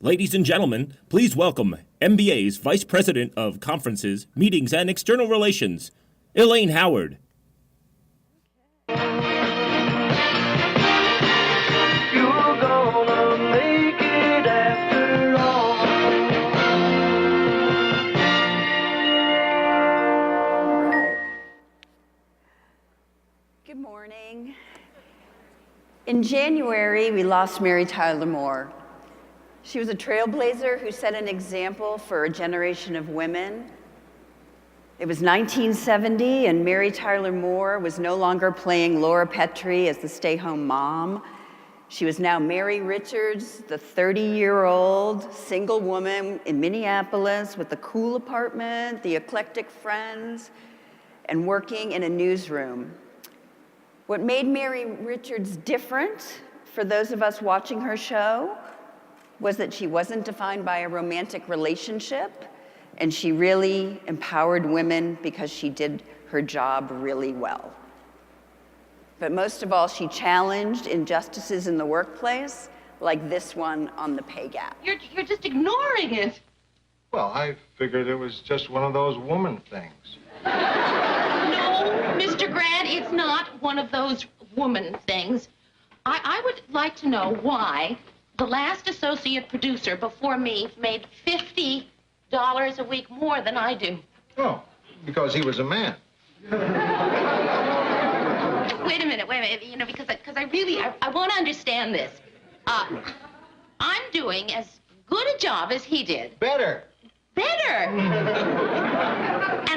Ladies and gentlemen, please welcome MBA's Vice President of Conferences, Meetings, and External Relations, Elaine Howard. Good morning. In January, we lost Mary Tyler Moore. She was a trailblazer who set an example for a generation of women. It was 1970, and Mary Tyler Moore was no longer playing Laura Petrie as the stay-home mom. She was now Mary Richards, the 30-year-old single woman in Minneapolis with the cool apartment, the eclectic friends, and working in a newsroom. What made Mary Richards different for those of us watching her show was that she wasn't defined by a romantic relationship, and she really empowered women because she did her job really well. But most of all, she challenged injustices in the workplace, like this one on the pay gap. You're just ignoring it. Well, I figured it was just one of those woman things. No, Mr. Grant, it's not one of those woman things. I would like to know why the last associate producer before me made $50 a week more than I do. Oh, because he was a man. Wait a minute, you know, because I really want to understand this. I'm doing as good a job as he did. Better. And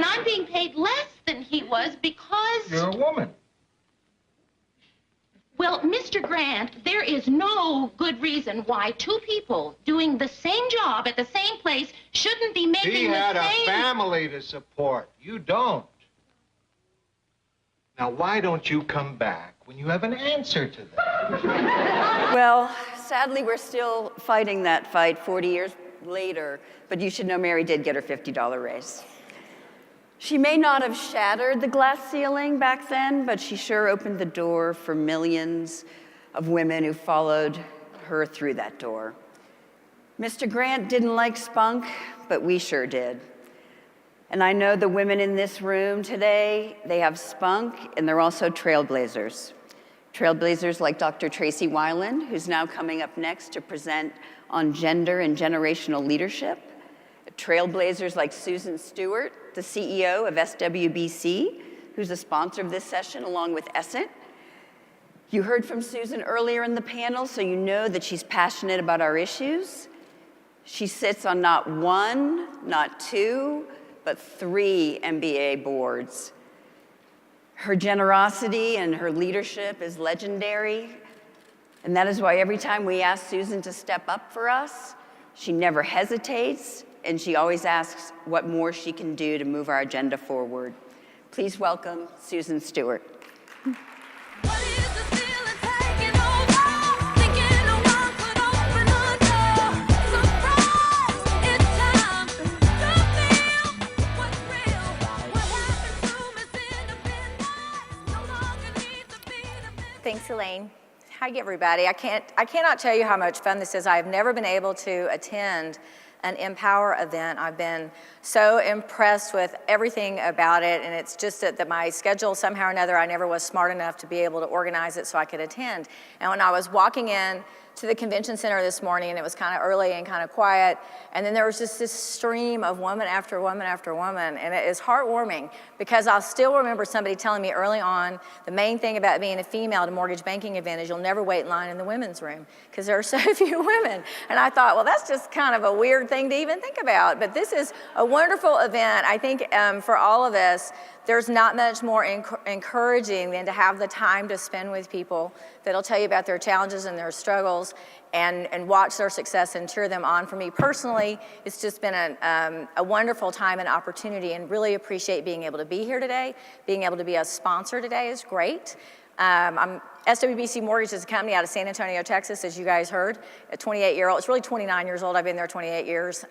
I'm being paid less than he was because... You're a woman. Well, Mr. Grant, there is no good reason why two people doing the same job at the same place shouldn't be making the same... He had a family to support. You don't. Now, why don't you come back when you have an answer to that? Well, sadly, we're still fighting that fight 40 years later, but you should know Mary did get her $50 raise. She may not have shattered the glass ceiling back then, but she sure opened the door for millions of women who followed her through that door. Mr. Grant didn't like spunk, but we sure did. And I know the women in this room today, they have spunk, and they're also trailblazers. Trailblazers like Dr. Tracey Wilen, who's now coming up next to present on gender and generational leadership. Trailblazers like Susan Stewart, the CEO of SWBC, who's a sponsor of this session, along with Essent. You heard from Susan earlier in the panel, so you know that she's passionate about our issues. She sits on not one, not two, but 3 MBA boards. Her generosity and her leadership is legendary, and that is why every time we ask Susan to step up for us, she never hesitates, and she always asks what more she can do to move our agenda forward. Please welcome Susan Stewart. Thanks, Elaine. Hi, everybody. I cannot tell you how much fun this is. I have never been able to attend an mPower event. I've been so impressed with everything about it, and it's just that my schedule, somehow or another, I never was smart enough to be able to organize it so I could attend. And when I was walking in to the convention center this morning, and it was kind of early and kind of quiet, and then there was just this stream of woman after woman after woman, and it is heartwarming because I'll still remember somebody telling me early on, the main thing about being a female at a mortgage banking event is you'll never wait in line in the women's room because there are so few women. And I thought, well, that's just kind of a weird thing to even think about, but this is a wonderful event. I think for all of us, there's not much more encouraging than to have the time to spend with people that'll tell you about their challenges and their struggles and watch their success and cheer them on. For me personally, it's just been a wonderful time and opportunity, and really appreciate being able to be here today. Being able to be a sponsor today is great. SWBC Mortgage is a company out of San Antonio, Texas, as you guys heard, a 28-year-old. It's really 29 years old. I've been there 28 years.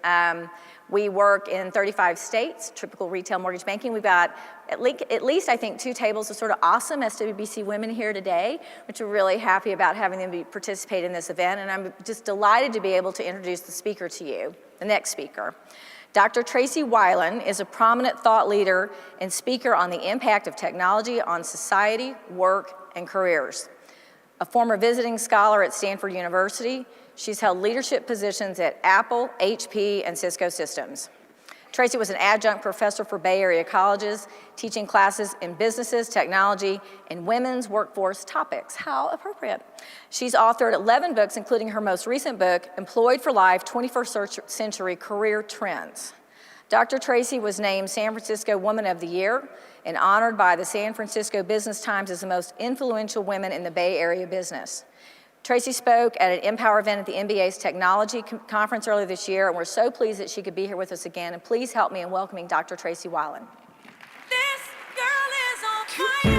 We work in 35 states, typical retail mortgage banking. We've got at least, I think, 2 tables of sort of awesome SWBC women here today, which we're really happy about having them participate in this event. And I'm just delighted to be able to introduce the speaker to you, the next speaker. Dr. Tracey Wilen is a prominent thought leader and speaker on the impact of technology on society, work, and careers. A former visiting scholar at Stanford University, she's held leadership positions at Apple, HP, and Cisco Systems. Tracey was an adjunct professor for Bay Area colleges, teaching classes in businesses, technology, and women's workforce topics. How appropriate. She's authored 11 books, including her most recent book, Employed for Life, 21st Century Career Trends. Dr. Tracey was named San Francisco Woman of the Year and honored by the San Francisco Business Times as the most influential women in the Bay Area business. Tracey spoke at an mPower event at the NBA's Technology Conference earlier this year, and we're so pleased that she could be here with us again. And please help me in welcoming Dr. Tracey Wilen. This girl is on fire.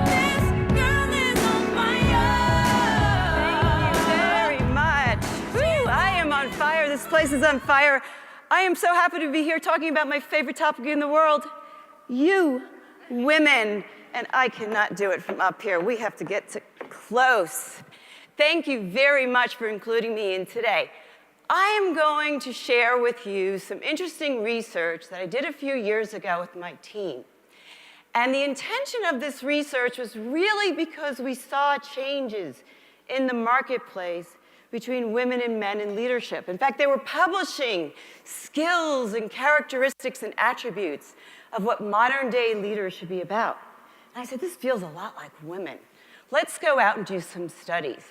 This girl is on fire. Thank you very much. Woo, I am on fire. This place is on fire. I am so happy to be here talking about my favorite topic in the world, you, women. And I cannot do it from up here. We have to get close. Thank you very much for including me in today. I am going to share with you some interesting research that I did a few years ago with my team. And the intention of this research was really because we saw changes in the marketplace between women and men in leadership. In fact, they were publishing skills and characteristics and attributes of what modern-day leaders should be about. And I said, this feels a lot like women. Let's go out and do some studies.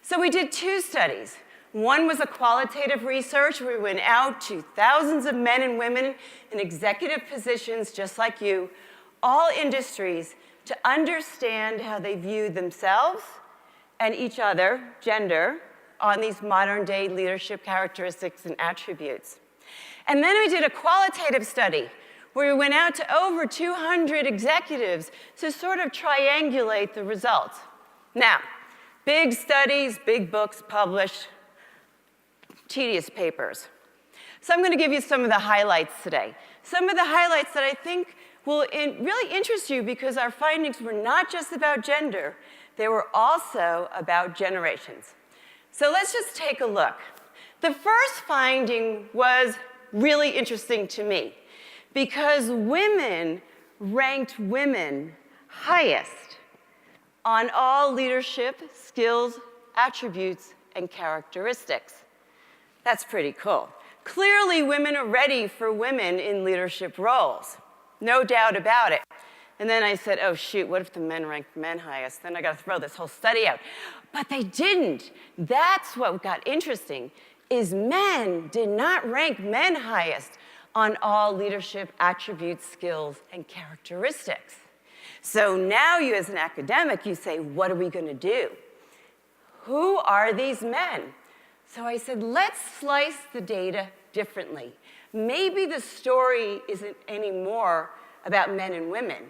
So we did 2 studies. One was a qualitative research where we went out to thousands of men and women in executive positions just like you, all industries, to understand how they view themselves and each other, gender, on these modern-day leadership characteristics and attributes. And then we did a qualitative study where we went out to over 200 executives to sort of triangulate the results. Now, big studies, big books published, tedious papers. So I'm going to give you some of the highlights today. Some of the highlights that I think will really interest you because our findings were not just about gender, they were also about generations. So let's just take a look. The first finding was really interesting to me, because women ranked women highest on all leadership skills, attributes, and characteristics. That's pretty cool. Clearly, women are ready for women in leadership roles. No doubt about it. And then I said, oh, shoot, what if the men ranked men highest? Then I got to throw this whole study out. But they didn't. That's what got interesting, is men did not rank men highest on all leadership attributes, skills, and characteristics. So now you as an academic, you say, what are we going to do? Who are these men? So I said, let's slice the data differently. Maybe the story isn't anymore about men and women.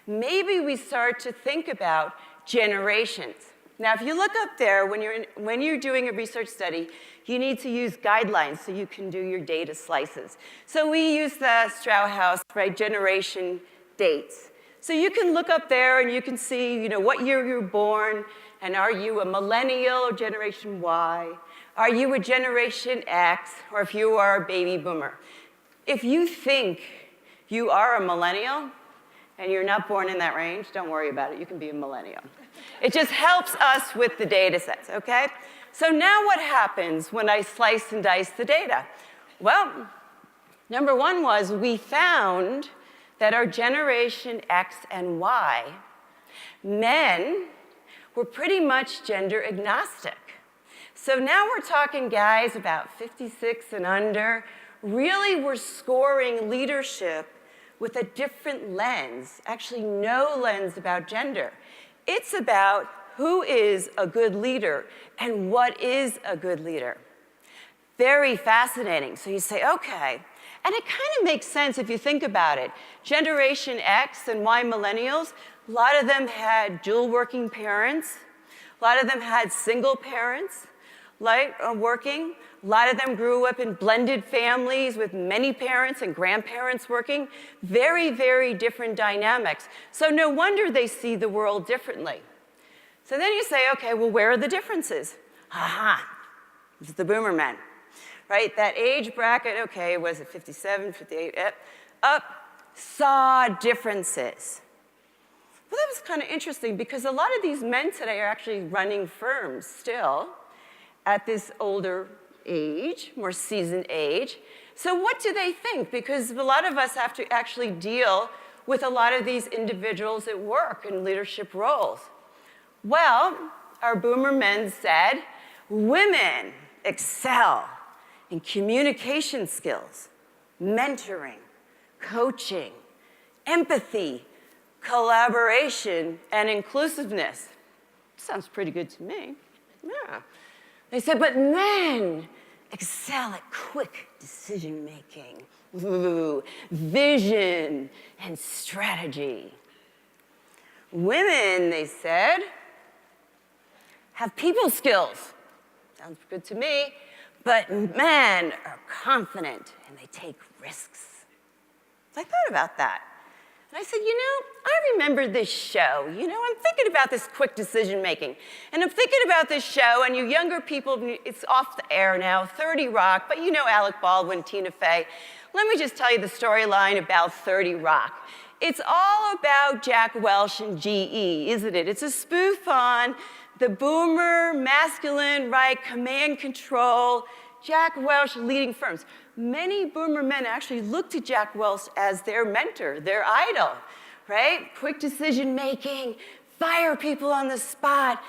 Maybe we start to think about generations. Now, if you look up there, when you're doing a research study, you need to use guidelines so you can do your data slices. So we use the Strauhaus, right, generation dates. So you can look up there and you can see, what year you were born, and are you a millennial or generation Y? Are you a generation X, or if you are a baby boomer? If you think you are a millennial and you're not born in that range, don't worry about it. You can be a millennial. It just helps us with the data sets, okay? So now what happens when I slice and dice the data? Well, number one was we found that our generation X and Y, men were pretty much gender agnostic. So now we're talking guys about 56 and under, really were scoring leadership with a different lens, actually no lens about gender. It's about who is a good leader and what is a good leader. Very fascinating. So you say, okay, And it kind of makes sense if you think about it. Generation X and Y millennials, a lot of them had dual working parents. A lot of them had single parents, working. A lot of them grew up in blended families with many parents and grandparents working. Very, very different dynamics. So no wonder they see the world differently. So then you say, okay, well, where are the differences? Aha, it's the boomer men, right? That age bracket, okay, was it 57, 58, up, saw differences. Well, that was kind of interesting because a lot of these men today are actually running firms still at this older age, more seasoned age. So what do they think? Because a lot of us have to actually deal with a lot of these individuals at work in leadership roles. Well, our boomer men said, women excel in communication skills, mentoring, coaching, empathy, collaboration, and inclusiveness. Sounds pretty good to me. Yeah. They said, but men excel at quick decision-making, vision, and strategy. Women, they said, have people skills. Sounds good to me. But men are confident and they take risks. So I thought about that. And I said, I remember this show. I'm thinking about this quick decision making. And I'm thinking about this show, and you younger people, it's off the air now, 30 Rock, but you know Alec Baldwin, Tina Fey. Let me just tell you the storyline about 30 Rock. It's all about Jack Welch and GE, isn't it? It's a spoof on the boomer, masculine, right, command control, Jack Welch leading firms. Many boomer men actually looked to Jack Welch as their mentor, their idol, right? Quick decision making, fire people on the spot,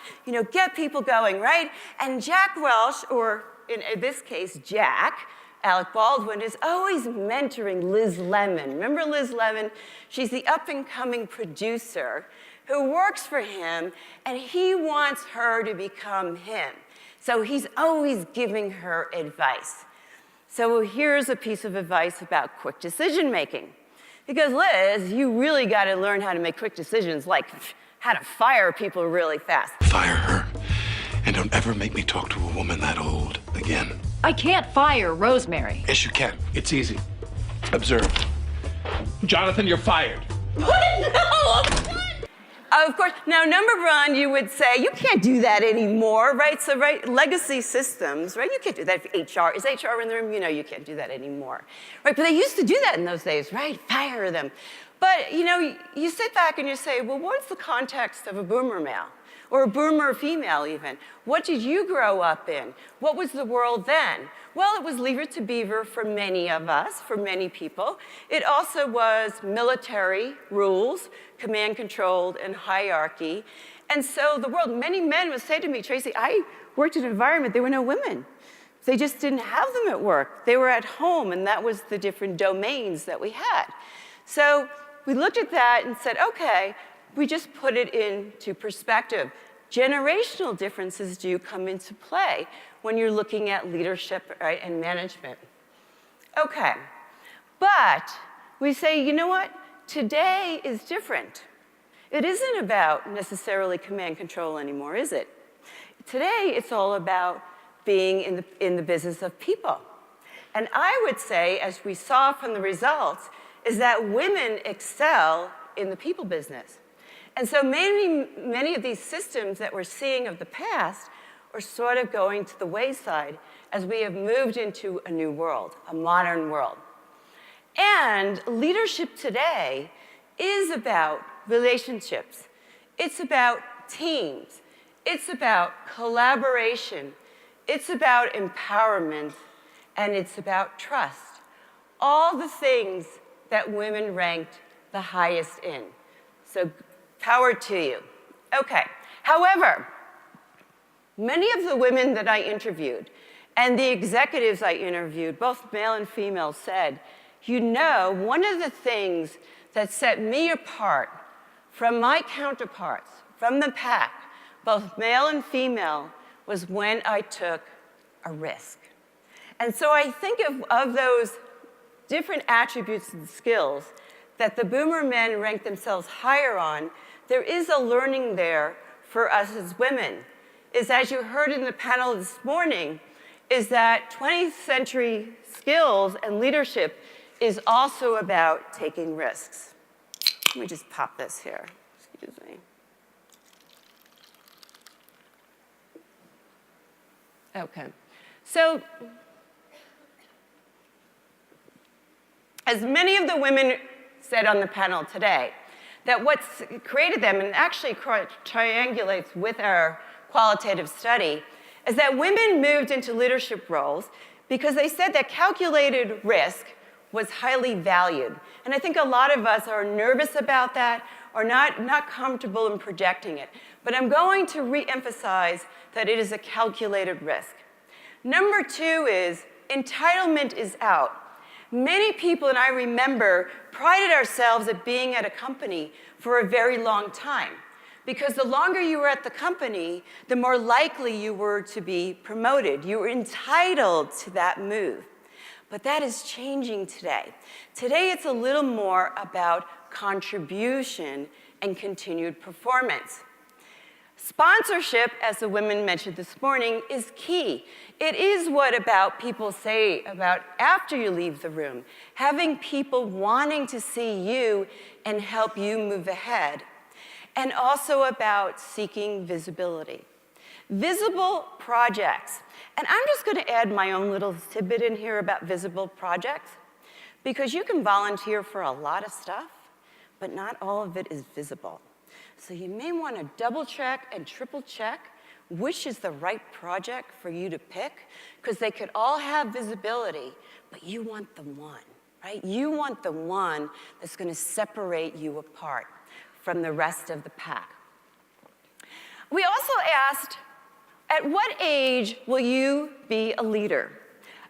get people going, right? And Jack Welch, or in this case, Jack, Alec Baldwin, is always mentoring Liz Lemon. Remember Liz Lemon? She's the up-and-coming producer who works for him, and he wants her to become him. So he's always giving her advice. So here's a piece of advice about quick decision making. Because Liz, you really got to learn how to make quick decisions, like how to fire people really fast. Fire her, and don't ever make me talk to a woman that old again. I can't fire Rosemary. Yes, you can. It's easy. Observe. Jonathan, you're fired. What? No! Of course, now number one, you would say, you can't do that anymore, right? So, right, legacy systems, right? You can't do that if HR, is HR in the room? You can't do that anymore, right? But they used to do that in those days, right? Fire them. But, you sit back and you say, well, what's the context of a boomer male? Or a boomer female even? What did you grow up in? What was the world then? Well, it was Leave It to Beaver for many of us, for many people. It also was military rules, command controlled, and hierarchy. And so the world, many men would say to me, Tracey, I worked in an environment, there were no women. They just didn't have them at work. They were at home, and that was the different domains that we had. So we looked at that and said, okay, we just put it into perspective. Generational differences do come into play when you're looking at leadership, right, and management. Okay, but we say, you know what? Today is different. It isn't about necessarily command control anymore, is it? Today, it's all about being in the business of people. And I would say, as we saw from the results, is that women excel in the people business. And so many of these systems that we're seeing of the past are sort of going to the wayside as we have moved into a new world, a modern world. And leadership today is about relationships. It's about teams. It's about collaboration. It's about empowerment. And it's about trust. All the things that women ranked the highest in. So power to you. Okay, however, many of the women that I interviewed and the executives I interviewed, both male and female, said, one of the things that set me apart from my counterparts, from the pack, both male and female, was when I took a risk. And so I think of those different attributes and skills that the boomer men rank themselves higher on, there is a learning there for us as women. Is, as you heard in the panel this morning, is that 20th century skills and leadership is also about taking risks. Let me just pop this here, excuse me. Okay, so as many of the women said on the panel today, that what's created them, and actually triangulates with our qualitative study, is that women moved into leadership roles because they said that calculated risk was highly valued. And I think a lot of us are nervous about that or not comfortable in projecting it. But I'm going to re-emphasize that it is a calculated risk. Number two is entitlement is out. Many people, and I remember, prided ourselves at being at a company for a very long time. Because the longer you were at the company, the more likely you were to be promoted. You were entitled to that move. But that is changing today. Today it's a little more about contribution and continued performance. Sponsorship, as the women mentioned this morning, is key. It is what about people say about after you leave the room, having people wanting to see you and help you move ahead. And also about seeking visibility. Visible projects. And I'm just going to add my own little tidbit in here about visible projects, because you can volunteer for a lot of stuff, but not all of it is visible. So you may want to double check and triple check which is the right project for you to pick, because they could all have visibility, but you want the one, right? You want the one that's going to separate you apart from the rest of the pack. We also asked, at what age will you be a leader?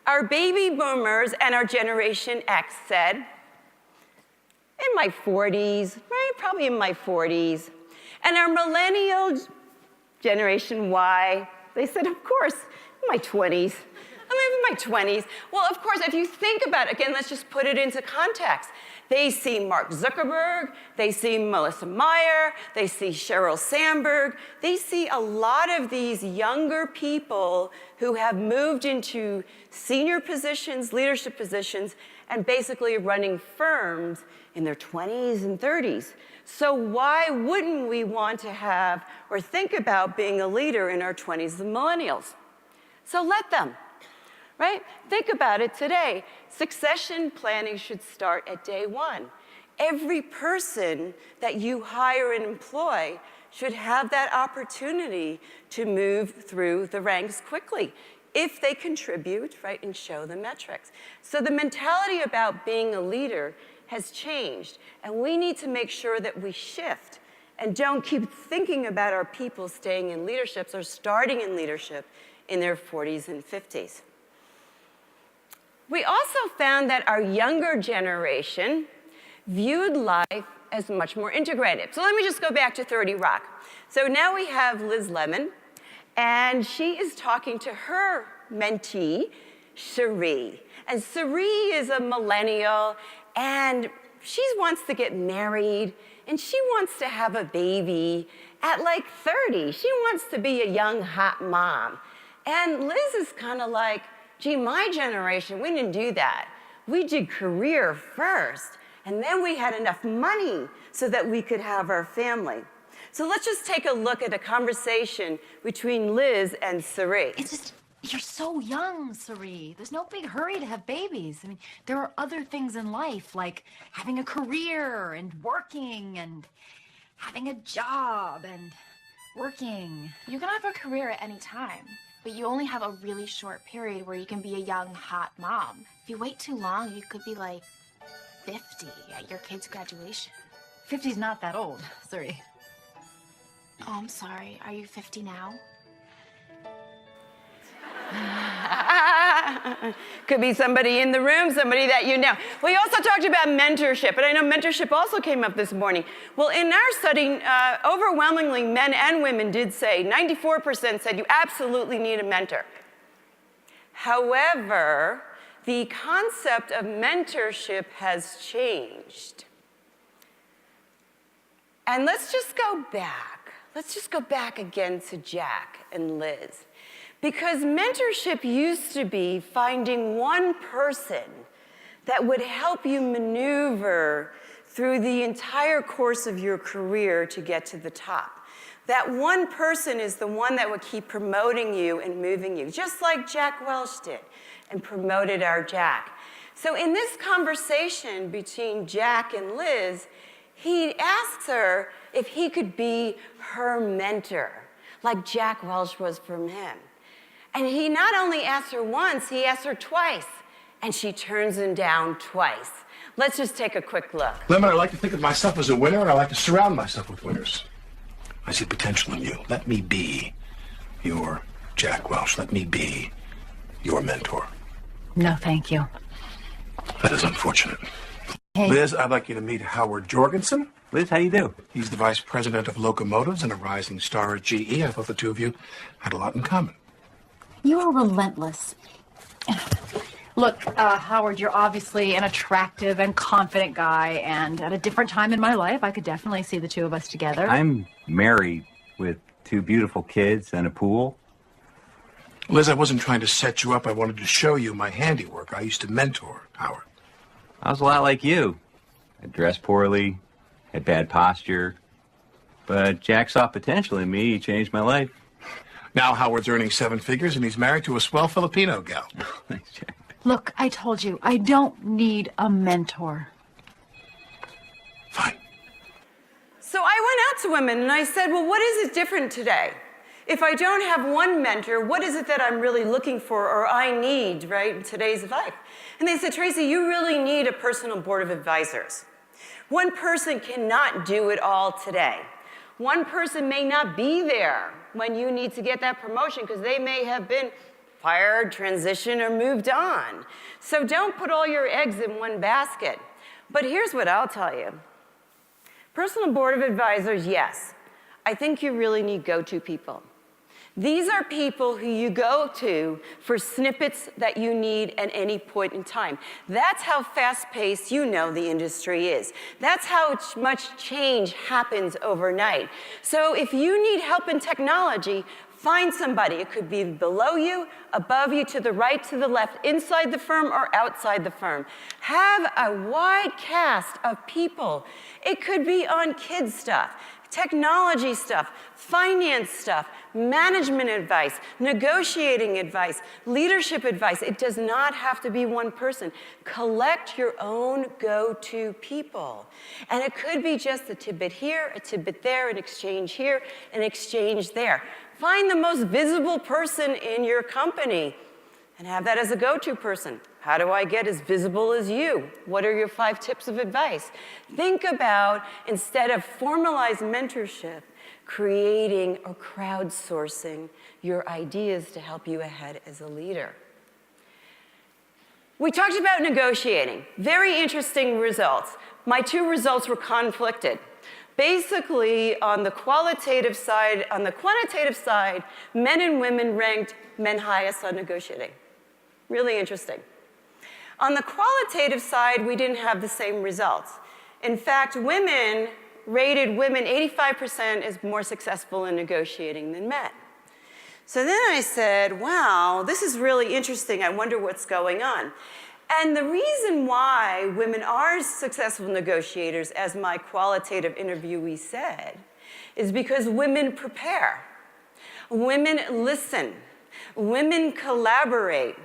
Our baby boomers and our Generation X said, in my 40s, right? Probably in my 40s. And our millennial Generation Y, they said, of course, in my 20s. I'm in my 20s. Well, of course, if you think about it, again, let's just put it into context. They see Mark Zuckerberg, they see Melissa Meyer, they see Sheryl Sandberg. They see a lot of these younger people who have moved into senior positions, leadership positions, and basically running firms in their 20s and 30s. So why wouldn't we want to have or think about being a leader in our 20s, the millennials? So let them. Right? Think about it today. Succession planning should start at day one. Every person that you hire and employ should have that opportunity to move through the ranks quickly if they contribute, right, and show the metrics. So the mentality about being a leader has changed, and we need to make sure that we shift and don't keep thinking about our people staying in leaderships or starting in leadership in their 40s and 50s. We also found that our younger generation viewed life as much more integrated. So let me just go back to 30 Rock. So now we have Liz Lemon, and she is talking to her mentee, Cherie. And Cherie is a millennial, and she wants to get married, and she wants to have a baby at like 30. She wants to be a young, hot mom. And Liz is kind of like, gee, my generation, we didn't do that. We did career first, and then we had enough money so that we could have our family. So let's just take a look at a conversation between Liz and Cherie. It's just, you're so young, Cherie. There's no big hurry to have babies. I mean, there are other things in life, like having a career and working and having a job and working. You can have a career at any time, but you only have a really short period where you can be a young, hot mom. If you wait too long, you could be like 50 at your kid's graduation. 50's not that old, Cherie. Oh, I'm sorry. Are you 50 now? Could be somebody in the room, somebody that you know. We also talked about mentorship, and I know mentorship also came up this morning. Well, in our study, overwhelmingly men and women did say, 94% said you absolutely need a mentor. However, the concept of mentorship has changed. And let's just go back. Let's just go back again to Jack and Liz. Because mentorship used to be finding one person that would help you maneuver through the entire course of your career to get to the top. That one person is the one that would keep promoting you and moving you, just like Jack Welch did and promoted our Jack. So in this conversation between Jack and Liz, he asks her if he could be her mentor, like Jack Welch was from him. And he not only asked her once, he asked her twice, and she turns him down twice. Let's just take a quick look. Lemon, I like to think of myself as a winner, and I like to surround myself with winners. I see potential in you. Let me be your Jack Welch. Let me be your mentor. No, thank you. That is unfortunate. Hey. Liz, I'd like you to meet Howard Jorgensen. Liz, how you do? He's the vice president of locomotives and a rising star at GE. I thought the two of you had a lot in common. You are relentless. Look, Howard, you're obviously an attractive and confident guy, and at a different time in my life, I could definitely see the two of us together. I'm married with 2 beautiful kids and a pool. Liz, I wasn't trying to set you up. I wanted to show you my handiwork. I used to mentor Howard. I was a lot like you. I dressed poorly, had bad posture, but Jack saw potential in me. He changed my life. Now Howard's earning 7 figures, and he's married to a swell Filipino gal. Thanks, Jack. Look, I told you, I don't need a mentor. Fine. So I went out to women and I said, well, what is it different today? If I don't have one mentor, what is it that I'm really looking for or I need, right, in today's life? And they said, Tracey, you really need a personal board of advisors. One person cannot do it all today. One person may not be there when you need to get that promotion because they may have been fired, transitioned, or moved on. So don't put all your eggs in one basket. But here's what I'll tell you. Personal board of advisors, yes. I think you really need go-to people. These are people who you go to for snippets that you need at any point in time. That's how fast-paced you know the industry is. That's how much change happens overnight. So if you need help in technology, find somebody. It could be below you, above you, to the right, to the left, inside the firm or outside the firm. Have a wide cast of people. It could be on kids stuff, technology stuff, finance stuff, management advice, negotiating advice, leadership advice. It does not have to be one person. Collect your own go-to people. And it could be just a tidbit here, a tidbit there, an exchange here, an exchange there. Find the most visible person in your company and have that as a go-to person. How do I get as visible as you? What are your 5 tips of advice? Think about, instead of formalized mentorship, creating or crowdsourcing your ideas to help you ahead as a leader. We talked about negotiating. Very interesting results. My 2 results were conflicted. Basically, on the quantitative side, men and women ranked men highest on negotiating. Really interesting. On the qualitative side, we didn't have the same results. In fact, women rated women 85% as more successful in negotiating than men. So then I said, wow, this is really interesting. I wonder what's going on. And the reason why women are successful negotiators, as my qualitative interviewee said, is because women prepare. Women listen. Women collaborate.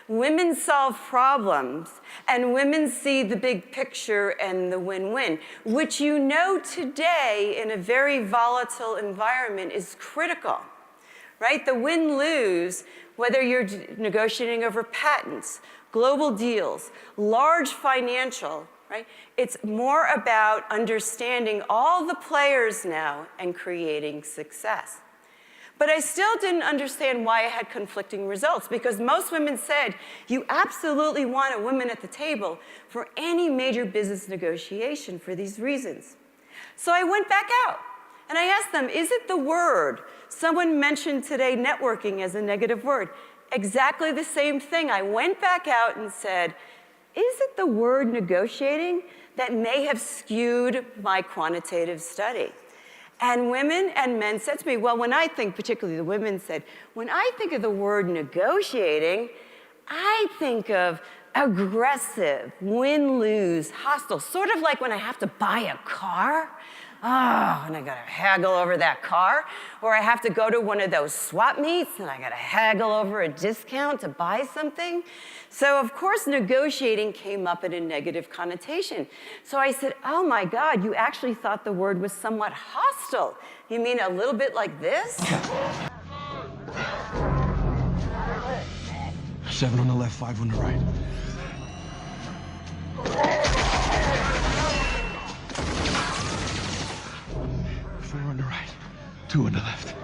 Women solve problems, and women see the big picture and the win-win, which you know today in a very volatile environment is critical, right? The win-lose, whether you're negotiating over patents, global deals, large financial, right? It's more about understanding all the players now and creating success. But I still didn't understand why I had conflicting results, because most women said, you absolutely want a woman at the table for any major business negotiation for these reasons. So I went back out and I asked them, is it the word? Someone mentioned today networking as a negative word. exactly the same thing. I went back out and said, is it the word negotiating that may have skewed my quantitative study? And women and men said to me, well, when I think, particularly the women said, when I think of the word negotiating, I think of aggressive, win-lose, hostile, sort of like when I have to buy a car. Oh, and I gotta haggle over that car. Or I have to go to one of those swap meets and I gotta haggle over a discount to buy something. So of course negotiating came up in a negative connotation. So I said, oh my God, you actually thought the word was somewhat hostile. You mean a little bit like this? 7 on the left, 5 on the right. 4 on the right, 2 on the left.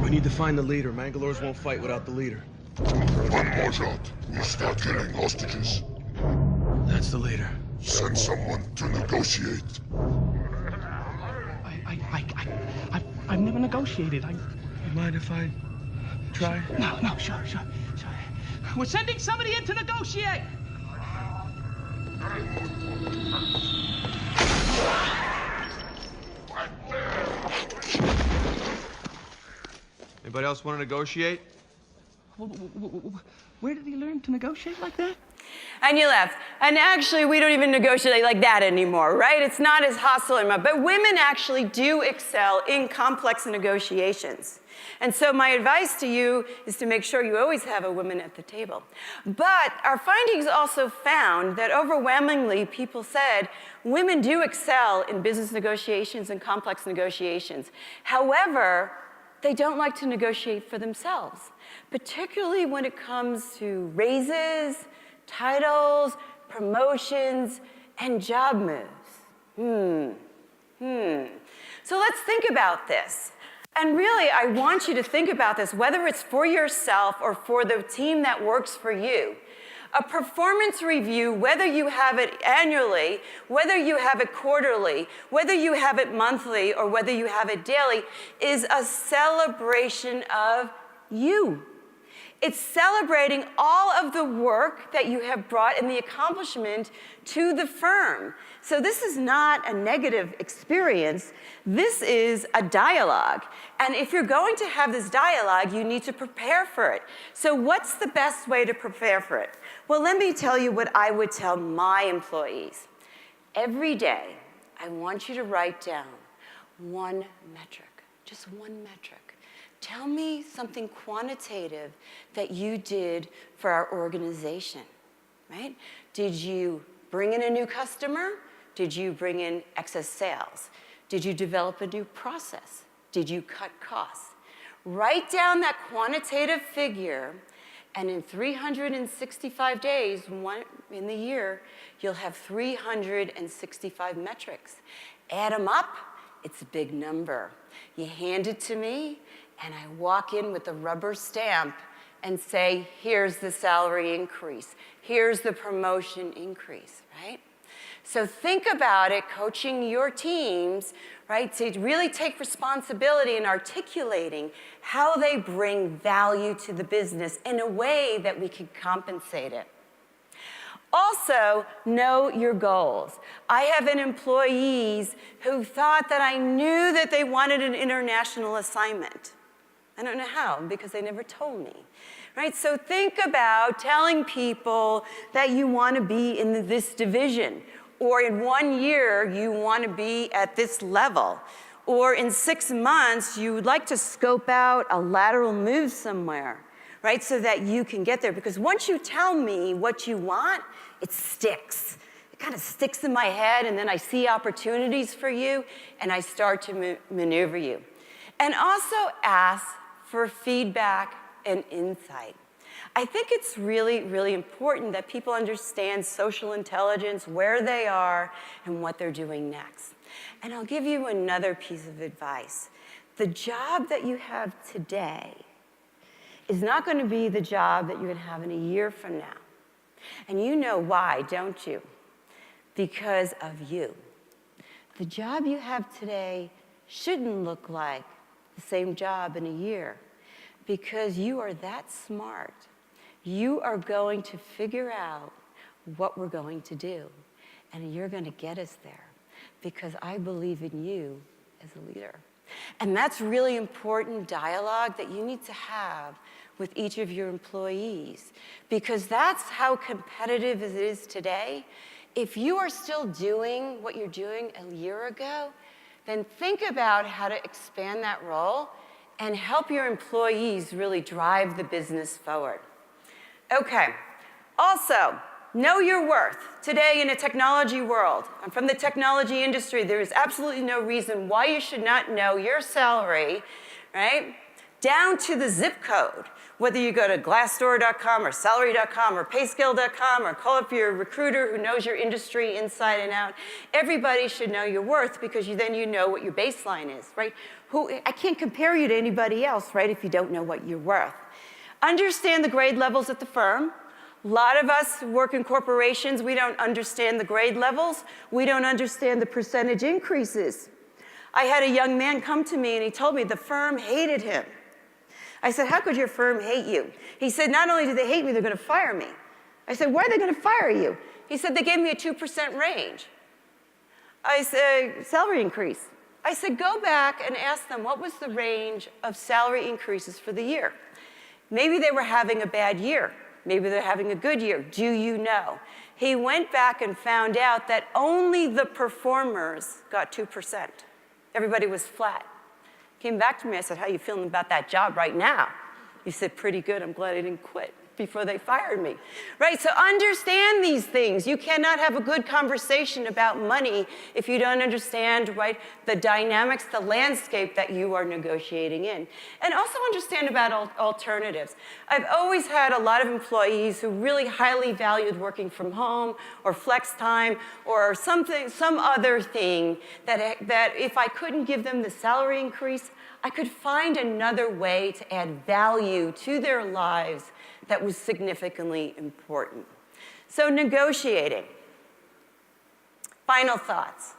We need to find the leader. Mangalores won't fight without the leader. One more shot. We start killing hostages. That's the leader. Send someone to negotiate. I've never negotiated. You mind if I try? No, sure. We're sending somebody in to negotiate. Anybody else want to negotiate? Where did he learn to negotiate like that? And you laughed. And actually, we don't even negotiate like that anymore, right? It's not as hostile anymore. But women actually do excel in complex negotiations. And so my advice to you is to make sure you always have a woman at the table. But our findings also found that overwhelmingly people said women do excel in business negotiations and complex negotiations. However, they don't like to negotiate for themselves, particularly when it comes to raises, titles, promotions, and job moves. So let's think about this. And really, I want you to think about this, whether it's for yourself or for the team that works for you. A performance review, whether you have it annually, whether you have it quarterly, whether you have it monthly, or whether you have it daily, is a celebration of you. It's celebrating all of the work that you have brought and the accomplishment to the firm. So this is not a negative experience. This is a dialogue. And if you're going to have this dialogue, you need to prepare for it. So what's the best way to prepare for it? Well, let me tell you what I would tell my employees. Every day, I want you to write down one metric, just one metric. Tell me something quantitative that you did for our organization, right? Did you bring in a new customer? Did you bring in excess sales? Did you develop a new process? Did you cut costs? Write down that quantitative figure, and in 365 days, in the year, you'll have 365 metrics. Add them up, it's a big number. You hand it to me, and I walk in with a rubber stamp and say, here's the salary increase, here's the promotion increase, right? So think about it, coaching your teams, right, to really take responsibility in articulating how they bring value to the business in a way that we can compensate it. Also, know your goals. I have employees who thought that I knew that they wanted an international assignment. I don't know how, because they never told me, right? So think about telling people that you want to be in this division, or in 1 year, you want to be at this level, or in 6 months, you would like to scope out a lateral move somewhere, right? So that you can get there, because once you tell me what you want, it sticks. It kind of sticks in my head, and then I see opportunities for you, and I start to maneuver you. And also ask for feedback and insight. I think it's really, really important that people understand social intelligence, where they are, and what they're doing next. And I'll give you another piece of advice. The job that you have today is not going to be the job that you're going to have in a year from now. And you know why, don't you? Because of you. The job you have today shouldn't look like the same job in a year, because you are that smart. You are going to figure out what we're going to do, and you're going to get us there because I believe in you as a leader. And that's really important dialogue that you need to have with each of your employees, because that's how competitive it is today. If you are still doing what you're doing a year ago, then think about how to expand that role and help your employees really drive the business forward. Okay, also, know your worth. Today in a technology world, I'm from the technology industry, there is absolutely no reason why you should not know your salary, right? Down to the zip code. Whether you go to Glassdoor.com or Salary.com or Payscale.com or call up your recruiter who knows your industry inside and out, everybody should know your worth because then you know what your baseline is, right? I can't compare you to anybody else, right, if you don't know what you're worth. Understand the grade levels at the firm. A lot of us work in corporations, we don't understand the grade levels. We don't understand the percentage increases. I had a young man come to me and he told me the firm hated him. I said, how could your firm hate you? He said, not only do they hate me, they're going to fire me. I said, why are they going to fire you? He said, they gave me a 2% range. I said, salary increase. I said, go back and ask them what was the range of salary increases for the year. Maybe they were having a bad year. Maybe they're having a good year. Do you know? He went back and found out that only the performers got 2%. Everybody was flat. Came back to me, I said, how are you feeling about that job right now? He said, pretty good, I'm glad I didn't quit before they fired me. Right, so understand these things. You cannot have a good conversation about money if you don't understand, right, the dynamics, the landscape that you are negotiating in. And also understand about alternatives. I've always had a lot of employees who really highly valued working from home or flex time or some other thing that if I couldn't give them the salary increase, I could find another way to add value to their lives that was significantly important. So negotiating. Final thoughts.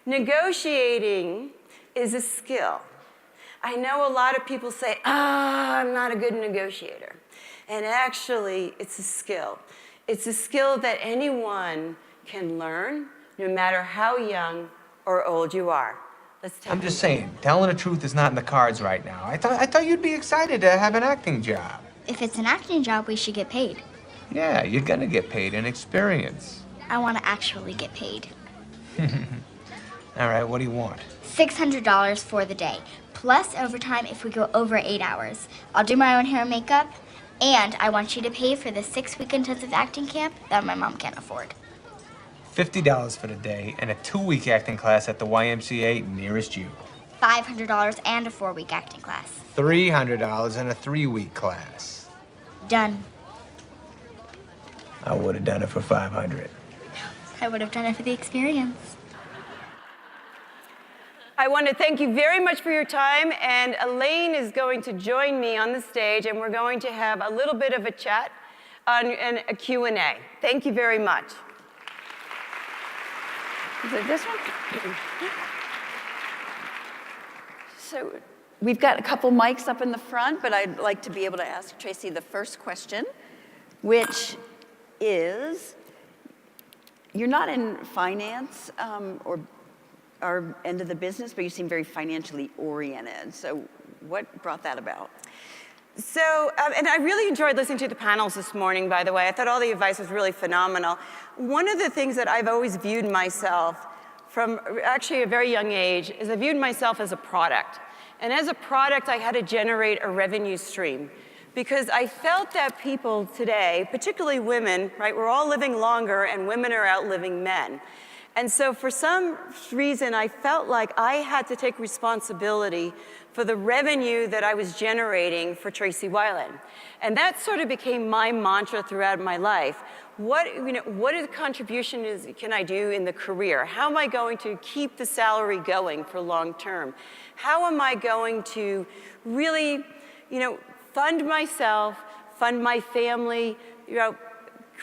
Negotiating is a skill. I know a lot of people say, I'm not a good negotiator. And actually, it's a skill. It's a skill that anyone can learn, no matter how young or old you are. I'm just saying, telling the truth is not in the cards right now. I thought you'd be excited to have an acting job. If it's an acting job, we should get paid. Yeah, you're gonna get paid in experience. I want to actually get paid. All right, what do you want? $600 for the day, plus overtime if we go over 8 hours. I'll do my own hair and makeup, and I want you to pay for the 6-week intensive acting camp that my mom can't afford. $50 for the day and a 2-week acting class at the YMCA nearest you. $500 and a 4-week acting class. $300 and a 3-week class. Done. I would have done it for $500. I would have done it for the experience. I want to thank you very much for your time, and Elaine is going to join me on the stage, and we're going to have a little bit of a chat and a Q&A. Thank you very much. Is it this one? So we've got a couple mics up in the front, but I'd like to be able to ask Tracey the first question, which is, you're not in finance or our end of the business, but you seem very financially oriented. So what brought that about? So, and I really enjoyed listening to the panels this morning, by the way. I thought all the advice was really phenomenal. One of the things that I've always viewed myself from actually a very young age is I viewed myself as a product. And as a product, I had to generate a revenue stream because I felt that people today, particularly women, right, we're all living longer and women are outliving men. And so for some reason, I felt like I had to take responsibility for the revenue that I was generating for Tracey Wilen. And that sort of became my mantra throughout my life. What contribution can I do in the career? How am I going to keep the salary going for long term? How am I going to really, fund myself, fund my family,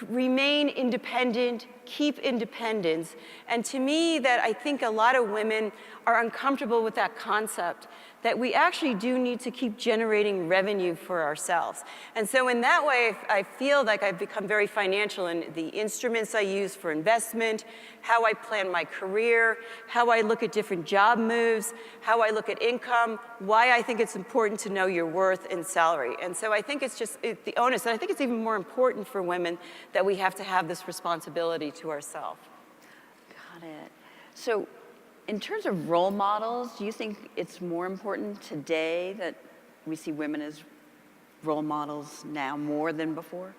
remain independent, keep independence. And to me, that I think a lot of women are uncomfortable with that concept, that we actually do need to keep generating revenue for ourselves. And so in that way, I feel like I've become very financial in the instruments I use for investment, how I plan my career, how I look at different job moves, how I look at income, why I think it's important to know your worth and salary. And so I think it's just the onus, and I think it's even more important for women that we have to have this responsibility to ourselves. Got it. So in terms of role models, do you think it's more important today that we see women as role models now more than before?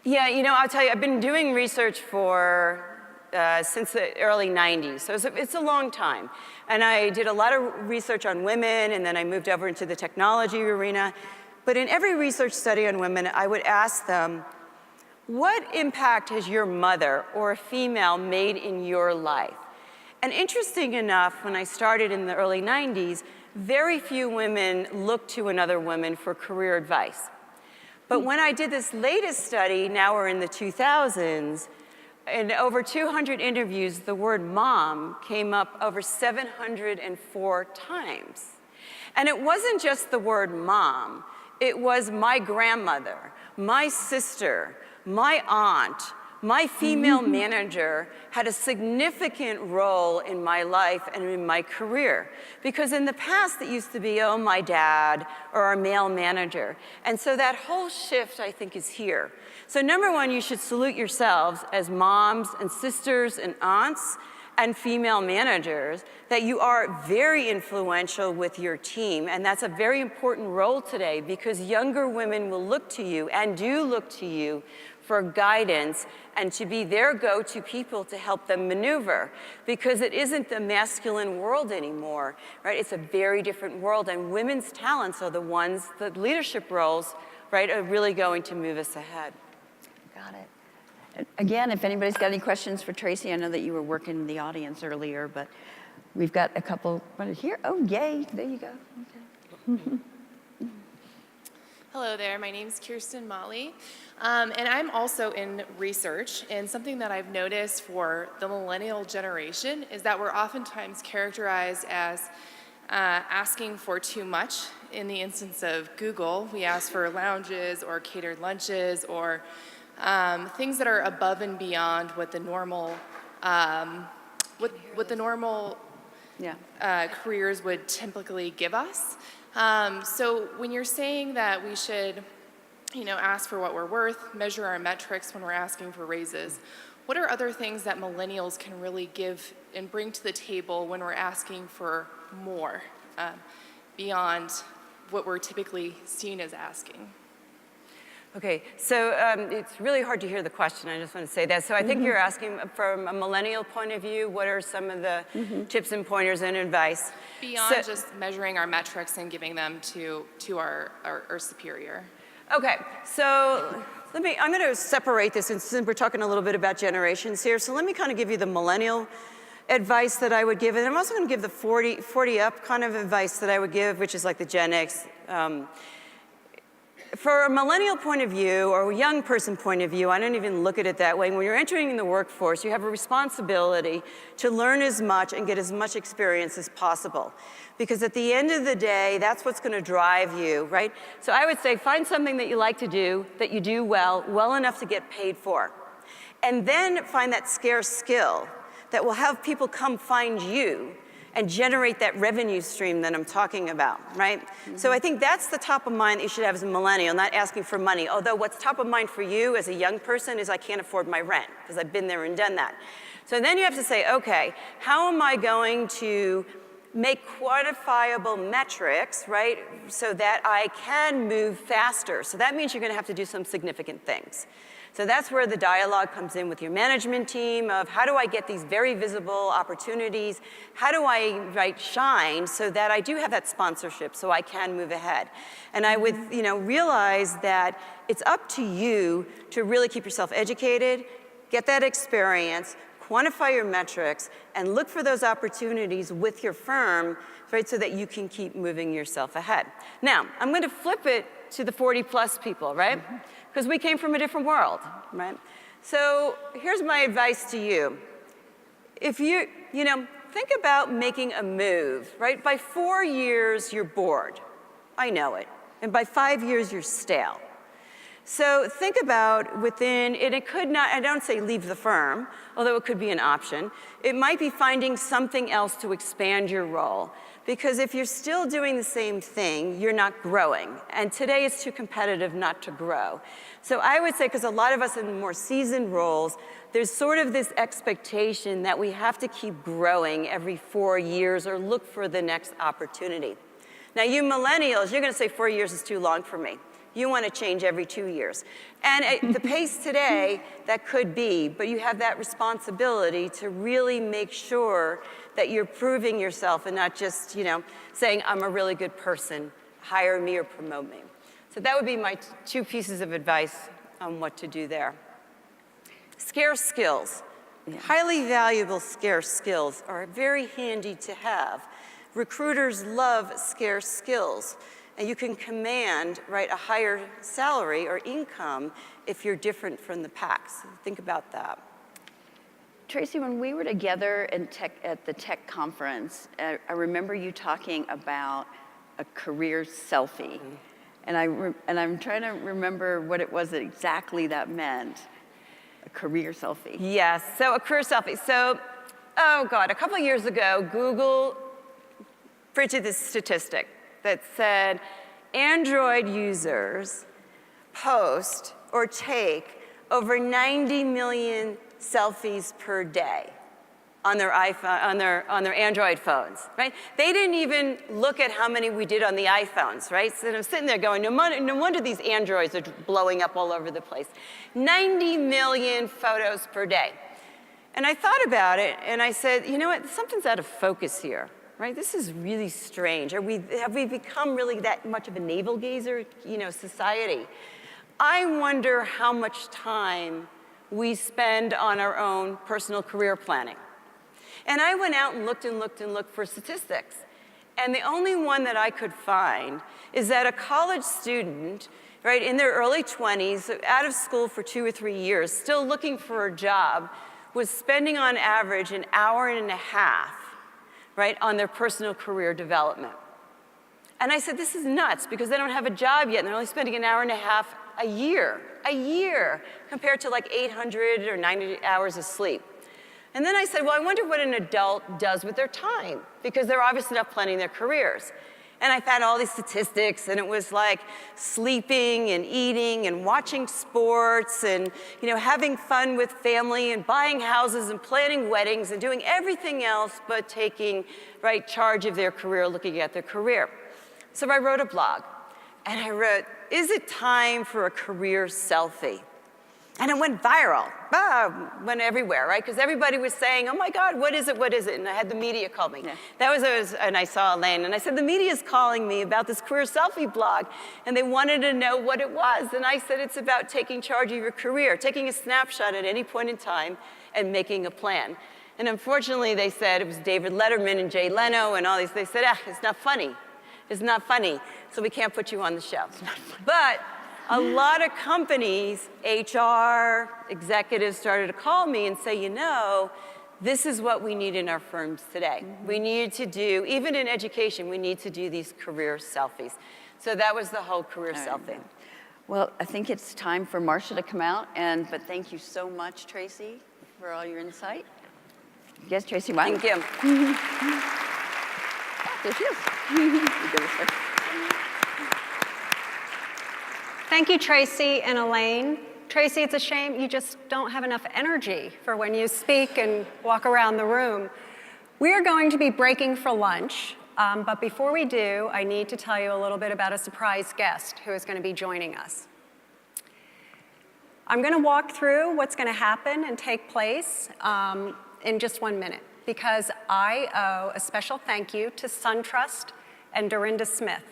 Yeah, you know, I'll tell you, I've been doing research since the early 90s, so it's a long time. And I did a lot of research on women, and then I moved over into the technology arena. But in every research study on women, I would ask them, what impact has your mother or a female made in your life? And interesting enough, when I started in the early 90s, very few women looked to another woman for career advice. But when I did this latest study, now we're in the 2000s, in over 200 interviews, the word mom came up over 704 times. And it wasn't just the word mom, it was my grandmother, my sister, my aunt, my female manager had a significant role in my life and in my career. Because in the past, it used to be, oh, my dad or our male manager. And so that whole shift, I think, is here. So number one, you should salute yourselves as moms and sisters and aunts and female managers, that you are very influential with your team. And that's a very important role today, because younger women will look to you and do look to you for guidance and to be their go-to people to help them maneuver, because it isn't the masculine world anymore, right? It's a very different world, and women's talents are the ones, the leadership roles, right, are really going to move us ahead. Got it. Again, if anybody's got any questions for Tracey, I know that you were working in the audience earlier, but we've got a couple right here. Oh, yay, there you go. Okay. Hello there, my name's Kirsten Motley, and I'm also in research, and something that I've noticed for the millennial generation is that we're oftentimes characterized as asking for too much. In the instance of Google, we ask for lounges or catered lunches or things that are above and beyond what the normal, careers would typically give us. So when you're saying that we should, ask for what we're worth, measure our metrics when we're asking for raises, what are other things that millennials can really give and bring to the table when we're asking for more, beyond what we're typically seen as asking? Okay, so it's really hard to hear the question, I just want to say that. So I think you're asking from a millennial point of view, what are some of the tips and pointers and advice? Beyond just measuring our metrics and giving them to our superior. Okay, so I'm going to separate this, and since we're talking a little bit about generations here, so let me kind of give you the millennial advice that I would give, and I'm also going to give the 40 up kind of advice that I would give, which is like the Gen X. For a millennial point of view, or a young person point of view, I don't even look at it that way. When you're entering the workforce, you have a responsibility to learn as much and get as much experience as possible. Because at the end of the day, that's what's going to drive you, right? So I would say find something that you like to do, that you do well enough to get paid for. And then find that scarce skill that will have people come find you and generate that revenue stream that I'm talking about, right? So I think that's the top of mind that you should have as a millennial, not asking for money. Although what's top of mind for you as a young person is I can't afford my rent, because I've been there and done that. So then you have to say, okay, how am I going to make quantifiable metrics, right, so that I can move faster? So that means you're going to have to do some significant things. So that's where the dialogue comes in with your management team of how do I get these very visible opportunities? How do I shine so that I do have that sponsorship so I can move ahead? And I would realize that it's up to you to really keep yourself educated, get that experience, quantify your metrics, and look for those opportunities with your firm, right, so that you can keep moving yourself ahead. Now, I'm going to flip it to the 40-plus people, right? Because we came from a different world, right? So here's my advice to you. If you think about making a move, right? By 4 years, you're bored. I know it. And by 5 years, you're stale. So think about and it could not, I don't say leave the firm, although it could be an option. It might be finding something else to expand your role. Because if you're still doing the same thing, you're not growing. And today it's too competitive not to grow. So I would say, because a lot of us in more seasoned roles, there's sort of this expectation that we have to keep growing every 4 years or look for the next opportunity. Now you millennials, you're gonna say 4 years is too long for me. You want to change every 2 years. And at the pace today, that could be, but you have that responsibility to really make sure that you're proving yourself and not just, saying, I'm a really good person, hire me or promote me. So that would be my 2 pieces of advice on what to do there. Scarce skills. Highly valuable scarce skills are very handy to have. Recruiters love scarce skills. And you can command, right, a higher salary or income if you're different from the pack. So think about that. Tracey, when we were together at the tech conference, I remember you talking about a career selfie. And I'm trying to remember what it was that exactly that meant, a career selfie. Yes, so a career selfie. So, oh God, a couple of years ago, Google printed this statistic that said Android users post or take over 90 million selfies per day on their iPhone, on their Android phones, right? They didn't even look at how many we did on the iPhones, right? So I'm sitting there going, no wonder these Androids are blowing up all over the place. 90 million photos per day. And I thought about it, and I said, you know what, something's out of focus here. Right? This is really strange. Have we become really that much of a navel gazer, society? I wonder how much time we spend on our own personal career planning. And I went out and looked for statistics. And the only one that I could find is that a college student, right, in their early 20s, out of school for 2 or 3 years, still looking for a job, was spending on average an hour and a half, right, on their personal career development. And I said, this is nuts, because they don't have a job yet, and they're only spending an hour and a half a year, compared to like 800 or 90 hours of sleep. And then I said, well, I wonder what an adult does with their time, because they're obviously not planning their careers. And I found all these statistics, and it was like sleeping and eating and watching sports and having fun with family and buying houses and planning weddings and doing everything else but taking charge of their career, looking at their career. So I wrote a blog, and I wrote, is it time for a career selfie? And it went viral, went everywhere, right? Because everybody was saying, oh my God, what is it, what is it? And I had the media call me. Yeah. And I saw Elaine, and I said, the media's calling me about this career selfie blog, and they wanted to know what it was. And I said, it's about taking charge of your career, taking a snapshot at any point in time and making a plan. And unfortunately, they said, it was David Letterman and Jay Leno and all these, they said, it's not funny. It's not funny, so we can't put you on the show. But a lot of companies, HR, executives started to call me and say, this is what we need in our firms today. We need to do, even in education, we need to do these career selfies. So that was the whole career selfie. Well, I think it's time for Marcia to come out, but thank you so much, Tracey, for all your insight. Yes, Tracey, why? Thank you. There she is. Thank you, Tracey and Elaine. Tracey, it's a shame you just don't have enough energy for when you speak and walk around the room. We are going to be breaking for lunch, but before we do, I need to tell you a little bit about a surprise guest who is going to be joining us. I'm going to walk through what's going to happen and take place in just 1 minute, because I owe a special thank you to SunTrust and Dorinda Smith.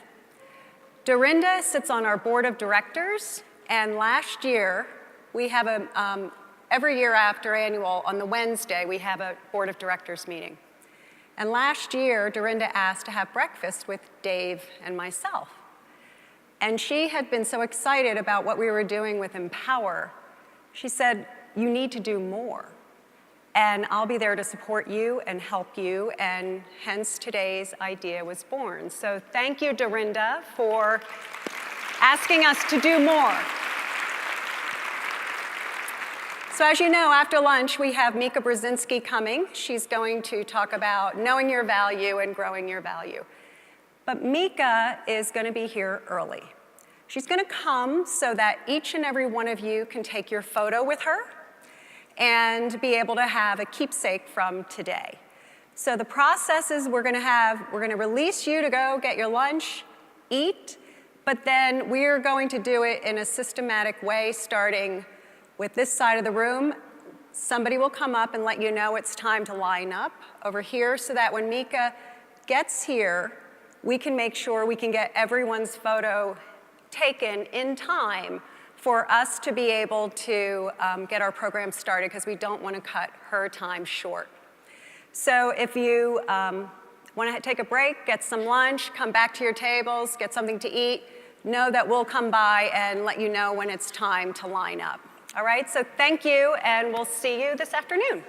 Dorinda sits on our board of directors, and last year, we have every year after annual, on the Wednesday, we have a board of directors meeting. And last year, Dorinda asked to have breakfast with Dave and myself. And she had been so excited about what we were doing with mPower. She said, you need to do more. And I'll be there to support you and help you, and hence today's idea was born. So thank you, Dorinda, for asking us to do more. So as you know, after lunch, we have Mika Brzezinski coming. She's going to talk about knowing your value and growing your value. But Mika is going to be here early. She's going to come so that each and every one of you can take your photo with her and be able to have a keepsake from today. So the process is we're going to release you to go get your lunch, eat, but then we're going to do it in a systematic way, starting with this side of the room. Somebody will come up and let you know it's time to line up over here so that when Mika gets here, we can make sure we can get everyone's photo taken in time for us to be able to get our program started, because we don't want to cut her time short. So if you want to take a break, get some lunch, come back to your tables, get something to eat, know that we'll come by and let you know when it's time to line up. All right, so thank you, and we'll see you this afternoon.